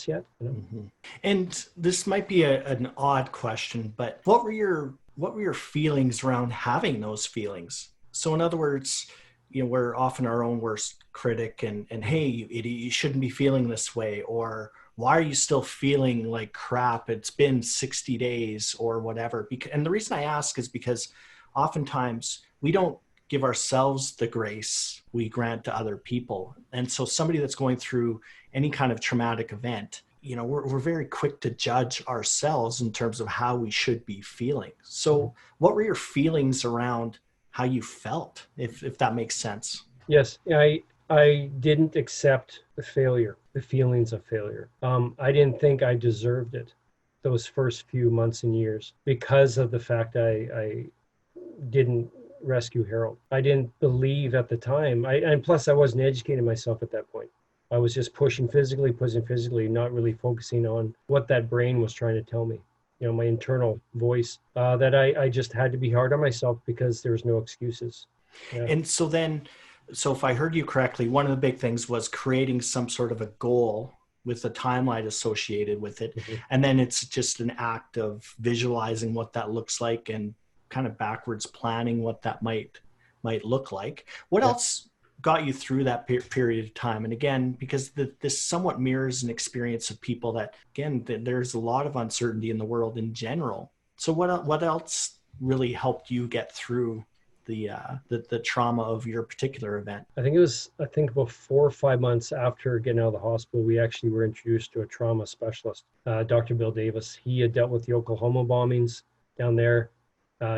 yet. And this might be an odd question, but what were your feelings around having those feelings? So in other words, we're often our own worst critic, and hey, you shouldn't be feeling this way, or why are you still feeling like crap? It's been 60 days or whatever. And the reason I ask is because oftentimes we don't give ourselves the grace we grant to other people. And so somebody that's going through any kind of traumatic event, we're very quick to judge ourselves in terms of how we should be feeling. So what were your feelings around how you felt, if that makes sense? Yes, I didn't accept the failure, the feelings of failure. I didn't think I deserved it those first few months and years because of the fact I didn't rescue Harold. I didn't believe at the time. And plus I wasn't educating myself at that point. I was just pushing physically, not really focusing on what that brain was trying to tell me. My internal voice, that I just had to be hard on myself because there was no excuses. Yeah. And so if I heard you correctly, one of the big things was creating some sort of a goal with a timeline associated with it. Mhm. And then it's just an act of visualizing what that looks like and kind of backwards planning what that might look like. What Yeah. else got you through that period of time? And again, because this somewhat mirrors an experience of people that, again, there's a lot of uncertainty in the world in general. So what else really helped you get through the trauma of your particular event? I think about 4 or 5 months after getting out of the hospital, we actually were introduced to a trauma specialist, Dr. Bill Davis. He had dealt with the Oklahoma bombings down there.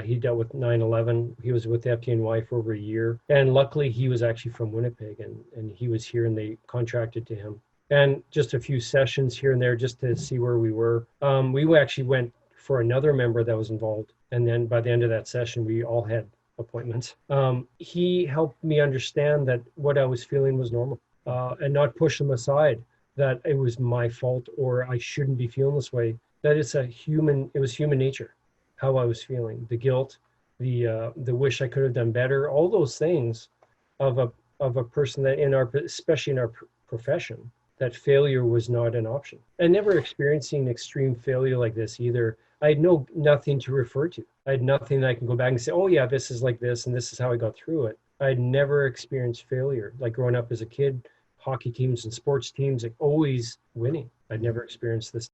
He dealt with 9/11. He was with the FDNY for over a year. And luckily, he was actually from Winnipeg, and he was here, and they contracted to him. And just a few sessions here and there just to see where we were. We actually went for another member that was involved. And then by the end of that session, we all had appointments. He helped me understand that what I was feeling was normal, and not push them aside, that it was my fault or I shouldn't be feeling this way. That it was human nature, how I was feeling, the guilt, the wish I could have done better, all those things of a person that especially in our profession, that failure was not an option. And never experiencing extreme failure like this either. I had nothing to refer to. I had nothing that I can go back and say, oh yeah, this is like this and this is how I got through it. I had never experienced failure. Like growing up as a kid, hockey teams and sports teams, like always winning. I'd never experienced this